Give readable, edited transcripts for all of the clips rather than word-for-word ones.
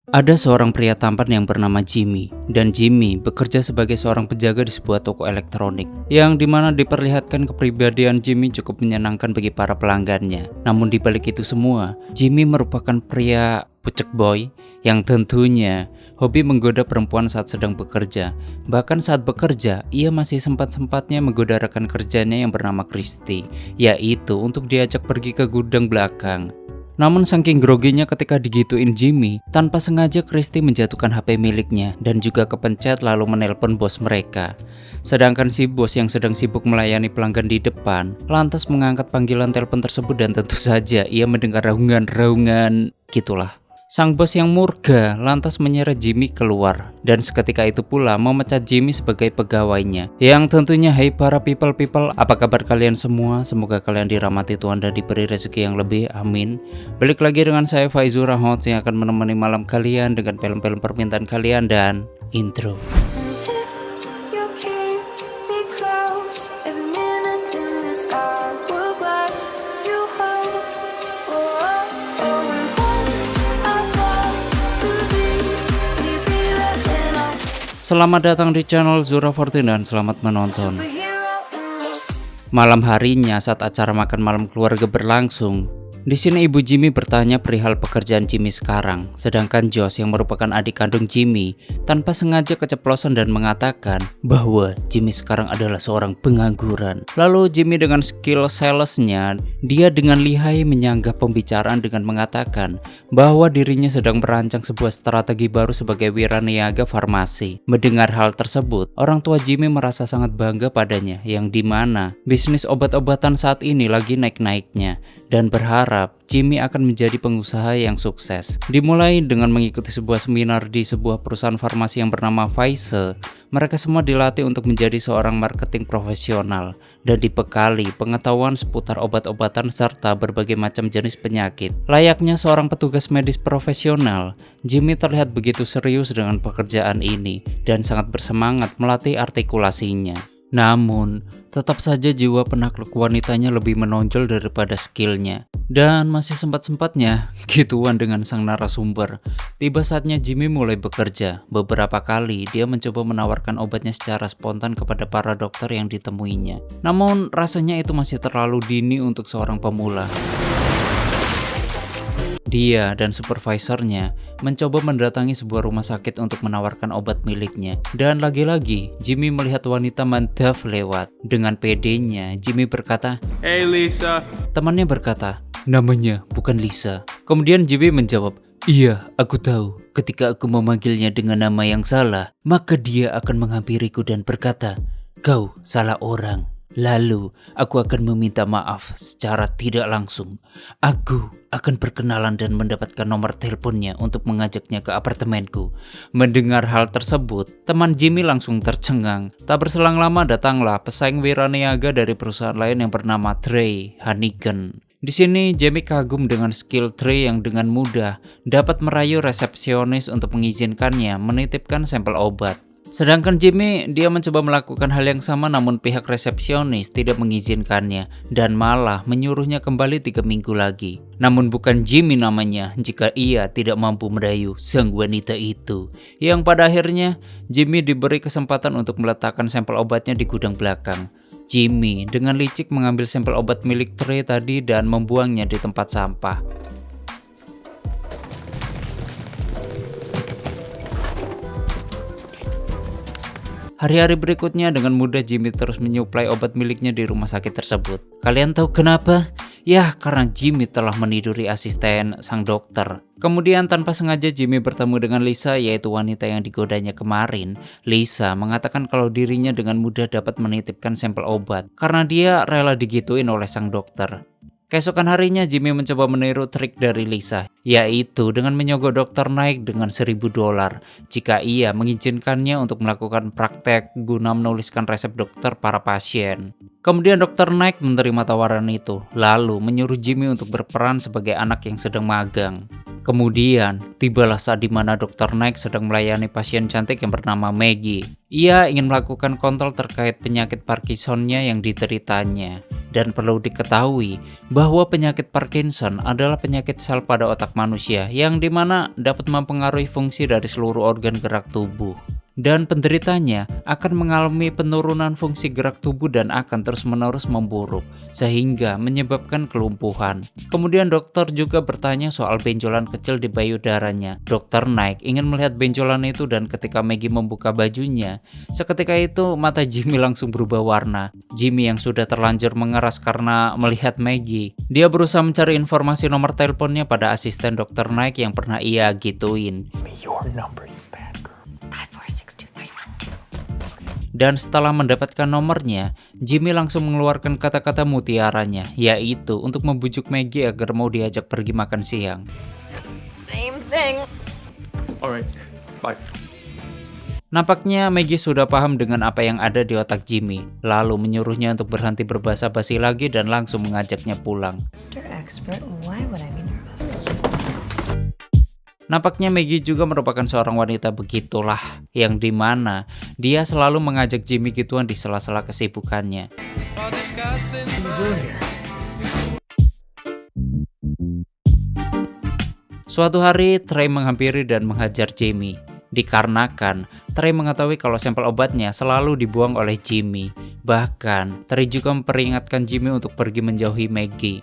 Ada seorang pria tampan yang bernama Jimmy, dan Jimmy bekerja sebagai seorang penjaga di sebuah toko elektronik, yang dimana diperlihatkan kepribadian Jimmy cukup menyenangkan bagi para pelanggannya. Namun di balik itu semua, Jimmy merupakan pria pucek boy yang tentunya hobi menggoda perempuan saat sedang bekerja. Bahkan saat bekerja, ia masih sempat-sempatnya menggoda rekan kerjanya yang bernama Christy, yaitu untuk diajak pergi ke gudang belakang. Namun saking groginya ketika digituin Jimmy, tanpa sengaja Christy menjatuhkan HP miliknya dan juga kepencet lalu menelpon bos mereka. Sedangkan si bos yang sedang sibuk melayani pelanggan di depan, lantas mengangkat panggilan telepon tersebut dan tentu saja ia mendengar raungan-raungan gitulah. Sang bos yang murka lantas menyeret Jimmy keluar dan seketika itu pula memecat Jimmy sebagai pegawainya. Yang tentunya hai para people, apa kabar kalian semua? Semoga kalian dirahmati Tuhan dan diberi rezeki yang lebih, amin. Balik lagi dengan saya Faizur Rahmat yang akan menemani malam kalian dengan film-film permintaan kalian dan intro. Selamat datang di channel Zura 14 dan selamat menonton. Malam harinya saat acara makan malam keluarga berlangsung, di sini ibu Jimmy bertanya perihal pekerjaan Jimmy sekarang, sedangkan Josh yang merupakan adik kandung Jimmy tanpa sengaja keceplosan dan mengatakan bahwa Jimmy sekarang adalah seorang pengangguran. Lalu Jimmy dengan skill salesnya, dia dengan lihai menyanggah pembicaraan dengan mengatakan bahwa dirinya sedang merancang sebuah strategi baru sebagai wiraniaga farmasi. Mendengar hal tersebut, orang tua Jimmy merasa sangat bangga padanya, yang dimana bisnis obat-obatan saat ini lagi naik-naiknya, dan berharap Jimmy akan menjadi pengusaha yang sukses. Dimulai dengan mengikuti sebuah seminar di sebuah perusahaan farmasi yang bernama Pfizer. Mereka semua dilatih untuk menjadi seorang marketing profesional dan dibekali pengetahuan seputar obat-obatan serta berbagai macam jenis penyakit. Layaknya seorang petugas medis profesional, Jimmy terlihat begitu serius dengan pekerjaan ini dan sangat bersemangat melatih artikulasinya. Namun, tetap saja jiwa penakluk wanitanya lebih menonjol daripada skillnya. Dan masih sempat-sempatnya gituan dengan sang narasumber. Tiba saatnya Jimmy mulai bekerja. Beberapa kali dia mencoba menawarkan obatnya secara spontan kepada para dokter yang ditemuinya. Namun rasanya itu masih terlalu dini untuk seorang pemula. Dia dan supervisornya mencoba mendatangi sebuah rumah sakit untuk menawarkan obat miliknya. Dan lagi-lagi Jimmy melihat wanita mantap lewat. Dengan pedenya Jimmy berkata, "Hey Lisa." Temannya berkata, "Namanya bukan Lisa." Kemudian Jimmy menjawab, "Iya, aku tahu. Ketika aku memanggilnya dengan nama yang salah, maka dia akan menghampiriku dan berkata, 'Kau salah orang.' Lalu aku akan meminta maaf secara tidak langsung. Aku akan berkenalan dan mendapatkan nomor teleponnya untuk mengajaknya ke apartemenku." Mendengar hal tersebut, teman Jimmy langsung tercengang. Tak berselang lama datanglah pesaing wiraniaga dari perusahaan lain yang bernama Trey Hannigan. Di sini Jimmy kagum dengan skill Trey yang dengan mudah dapat merayu resepsionis untuk mengizinkannya menitipkan sampel obat. Sedangkan Jimmy, dia mencoba melakukan hal yang sama namun pihak resepsionis tidak mengizinkannya dan malah menyuruhnya kembali 3 minggu lagi. Namun bukan Jimmy namanya jika ia tidak mampu merayu sang wanita itu. Yang pada akhirnya Jimmy diberi kesempatan untuk meletakkan sampel obatnya di gudang belakang. Jimmy dengan licik mengambil sampel obat milik Trey tadi dan membuangnya di tempat sampah. Hari-hari berikutnya dengan mudah Jimmy terus menyuplai obat miliknya di rumah sakit tersebut. Kalian tahu kenapa? Ya, karena Jimmy telah meniduri asisten sang dokter. Kemudian tanpa sengaja Jimmy bertemu dengan Lisa, yaitu wanita yang digodanya kemarin. Lisa mengatakan kalau dirinya dengan mudah dapat menitipkan sampel obat karena dia rela digituin oleh sang dokter. Keesokan harinya Jimmy mencoba meniru trik dari Lisa, yaitu dengan menyogok dokter Naik dengan $1.000 jika ia mengizinkannya untuk melakukan praktek guna menuliskan resep dokter para pasien. Kemudian dokter Naik menerima tawaran itu, lalu menyuruh Jimmy untuk berperan sebagai anak yang sedang magang. Kemudian, tibalah saat dimana Dr. Knight sedang melayani pasien cantik yang bernama Maggie. Ia ingin melakukan kontrol terkait penyakit Parkinsonnya yang dideritanya. Dan perlu diketahui bahwa penyakit Parkinson adalah penyakit sel pada otak manusia yang dimana dapat mempengaruhi fungsi dari seluruh organ gerak tubuh. Dan penderitanya akan mengalami penurunan fungsi gerak tubuh dan akan terus-menerus memburuk, sehingga menyebabkan kelumpuhan. Kemudian dokter juga bertanya soal benjolan kecil di payudaranya. Dr. Knight ingin melihat benjolan itu dan ketika Maggie membuka bajunya, seketika itu mata Jimmy langsung berubah warna. Jimmy yang sudah terlanjur mengeras karena melihat Maggie, dia berusaha mencari informasi nomor teleponnya pada asisten Dr. Knight yang pernah ia gituin. Dan setelah mendapatkan nomornya, Jimmy langsung mengeluarkan kata-kata mutiaranya, yaitu untuk membujuk Maggie agar mau diajak pergi makan siang. Same thing. Alright, bye. Nampaknya Maggie sudah paham dengan apa yang ada di otak Jimmy, lalu menyuruhnya untuk berhenti berbahasa basi lagi dan langsung mengajaknya pulang. Mr. Expert, why would I be nervous? Nampaknya Maggie juga merupakan seorang wanita begitulah, yang dimana dia selalu mengajak Jimmy gituan di sela-sela kesibukannya. Suatu hari, Trey menghampiri dan menghajar Jimmy. Dikarenakan Trey mengetahui kalau sampel obatnya selalu dibuang oleh Jimmy. Bahkan, Trey juga memperingatkan Jimmy untuk pergi menjauhi Maggie.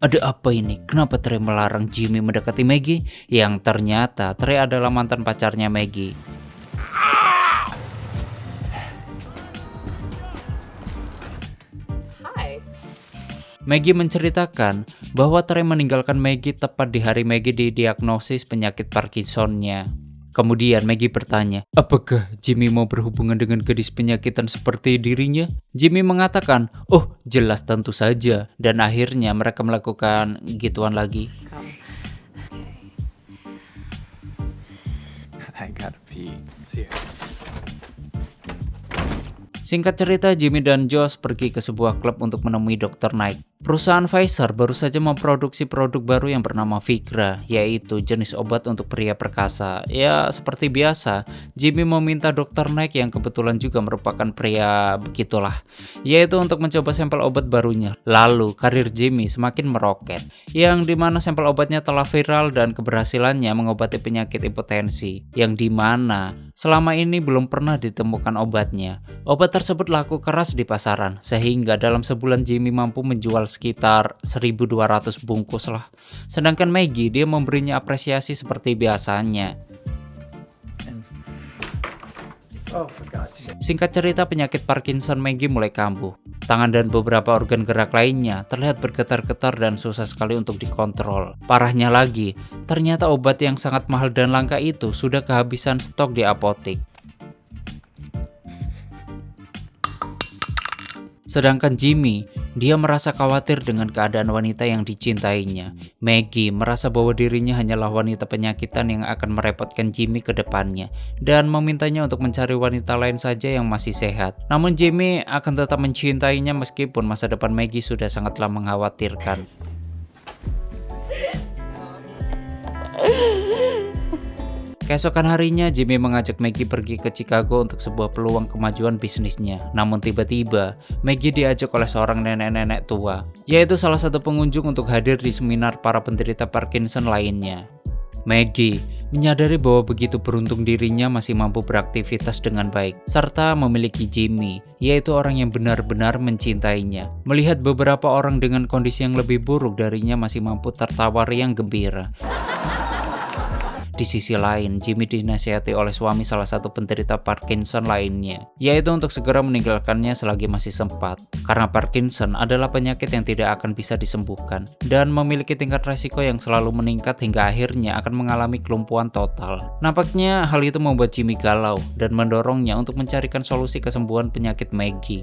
Ada apa ini? Kenapa Trey melarang Jimmy mendekati Maggie? Yang ternyata Trey adalah mantan pacarnya Maggie. Hi. Maggie menceritakan bahwa Trey meninggalkan Maggie tepat di hari Maggie didiagnosis penyakit Parkinsonnya. Kemudian Maggie bertanya, apakah Jimmy mau berhubungan dengan gadis penyakitan seperti dirinya? Jimmy mengatakan, oh jelas tentu saja. Dan akhirnya mereka melakukan gituan lagi. I gotta pee. See ya. Singkat cerita, Jimmy dan Josh pergi ke sebuah klub untuk menemui Dr. Knight. Perusahaan Pfizer baru saja memproduksi produk baru yang bernama Viagra, yaitu jenis obat untuk pria perkasa. Ya, seperti biasa, Jimmy meminta Dr. Knight yang kebetulan juga merupakan pria begitulah, yaitu untuk mencoba sampel obat barunya. Lalu, karir Jimmy semakin meroket, yang dimana sampel obatnya telah viral dan keberhasilannya mengobati penyakit impotensi, yang dimana selama ini belum pernah ditemukan obatnya. Obat tersebut laku keras di pasaran, sehingga dalam sebulan Jimmy mampu menjual sekitar 1.200 bungkus lah. Sedangkan Maggie, dia memberinya apresiasi seperti biasanya. Singkat cerita, penyakit Parkinson Maggie mulai kambuh. Tangan dan beberapa organ gerak lainnya terlihat bergetar-getar dan susah sekali untuk dikontrol. Parahnya lagi, ternyata obat yang sangat mahal dan langka itu sudah kehabisan stok di apotek. Sedangkan Jimmy, dia merasa khawatir dengan keadaan wanita yang dicintainya. Maggie merasa bahwa dirinya hanyalah wanita penyakitan yang akan merepotkan Jimmy ke depannya dan memintanya untuk mencari wanita lain saja yang masih sehat. Namun Jimmy akan tetap mencintainya meskipun masa depan Maggie sudah sangatlah mengkhawatirkan. Keesokan harinya, Jimmy mengajak Maggie pergi ke Chicago untuk sebuah peluang kemajuan bisnisnya. Namun tiba-tiba, Maggie diajak oleh seorang nenek-nenek tua, yaitu salah satu pengunjung untuk hadir di seminar para penderita Parkinson lainnya. Maggie menyadari bahwa begitu beruntung dirinya masih mampu beraktivitas dengan baik, serta memiliki Jimmy, yaitu orang yang benar-benar mencintainya. Melihat beberapa orang dengan kondisi yang lebih buruk darinya masih mampu tertawa riang gembira. Di sisi lain, Jimmy dinasihati oleh suami salah satu penderita Parkinson lainnya, yaitu untuk segera meninggalkannya selagi masih sempat, karena Parkinson adalah penyakit yang tidak akan bisa disembuhkan, dan memiliki tingkat resiko yang selalu meningkat hingga akhirnya akan mengalami kelumpuhan total. Nampaknya hal itu membuat Jimmy galau, dan mendorongnya untuk mencarikan solusi kesembuhan penyakit Maggie.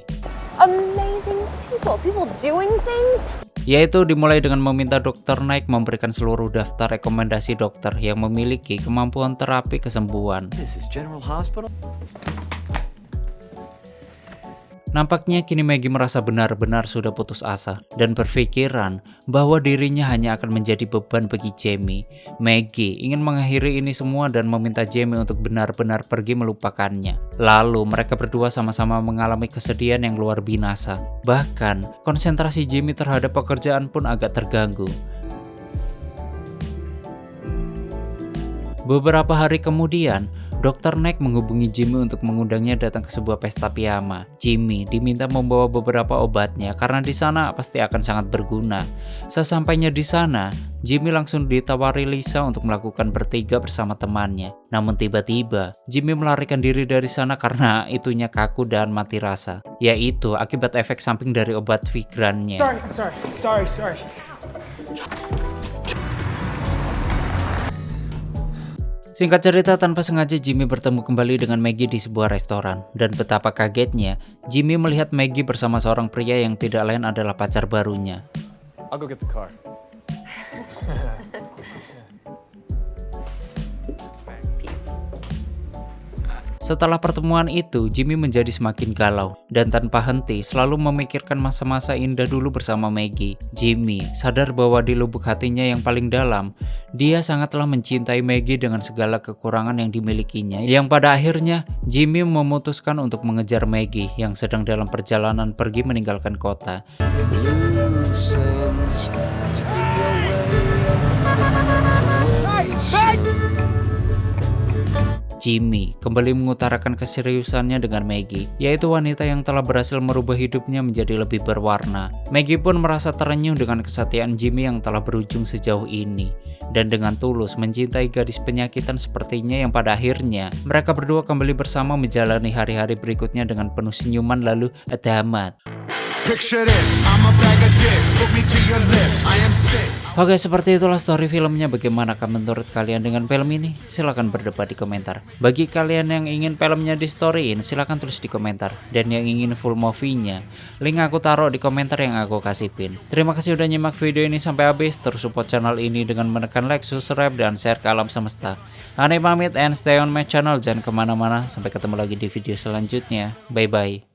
Amazing people doing things. Yaitu dimulai dengan meminta Dr. Knight memberikan seluruh daftar rekomendasi dokter yang memiliki kemampuan terapi kesembuhan. Nampaknya kini Maggie merasa benar-benar sudah putus asa dan berpikiran bahwa dirinya hanya akan menjadi beban bagi Jamie. Maggie ingin mengakhiri ini semua dan meminta Jamie untuk benar-benar pergi melupakannya. Lalu mereka berdua sama-sama mengalami kesedihan yang luar binasa. Bahkan konsentrasi Jamie terhadap pekerjaan pun agak terganggu. Beberapa hari kemudian, Dr. Neck menghubungi Jimmy untuk mengundangnya datang ke sebuah pesta piyama. Jimmy diminta membawa beberapa obatnya karena di sana pasti akan sangat berguna. Sesampainya di sana, Jimmy langsung ditawari Lisa untuk melakukan bertiga bersama temannya. Namun tiba-tiba, Jimmy melarikan diri dari sana karena itunya kaku dan mati rasa, yaitu akibat efek samping dari obat Vigrannya. Sorry. Singkat cerita, tanpa sengaja Jimmy bertemu kembali dengan Maggie di sebuah restoran. Dan betapa kagetnya, Jimmy melihat Maggie bersama seorang pria yang tidak lain adalah pacar barunya. I'll go get the car. Peace. Setelah pertemuan itu, Jimmy menjadi semakin galau dan tanpa henti selalu memikirkan masa-masa indah dulu bersama Maggie. Jimmy sadar bahwa di lubuk hatinya yang paling dalam, dia sangatlah mencintai Maggie dengan segala kekurangan yang dimilikinya. Yang pada akhirnya, Jimmy memutuskan untuk mengejar Maggie yang sedang dalam perjalanan pergi meninggalkan kota. Jimmy kembali mengutarakan keseriusannya dengan Maggie, yaitu wanita yang telah berhasil merubah hidupnya menjadi lebih berwarna. Maggie pun merasa terenyuh dengan kesetiaan Jimmy yang telah berujung sejauh ini, dan dengan tulus mencintai gadis penyakitan sepertinya yang pada akhirnya mereka berdua kembali bersama menjalani hari-hari berikutnya dengan penuh senyuman lalu tamat. Picture this, I'm a bag of dicks, put me to your lips, I am sick. Oke, seperti itulah story filmnya. Bagaimanakah menurut kalian dengan film ini? Silahkan berdebat di komentar. Bagi kalian yang ingin filmnya di storyin, silahkan tulis di komentar. Dan yang ingin full movie-nya, link aku taruh di komentar yang aku kasih pin. Terima kasih udah nyimak video ini sampai habis. Terus support channel ini dengan menekan like, subscribe, dan share ke alam semesta. Aneh pamit and stay on my channel. Jangan kemana-mana. Sampai ketemu lagi di video selanjutnya. Bye-bye.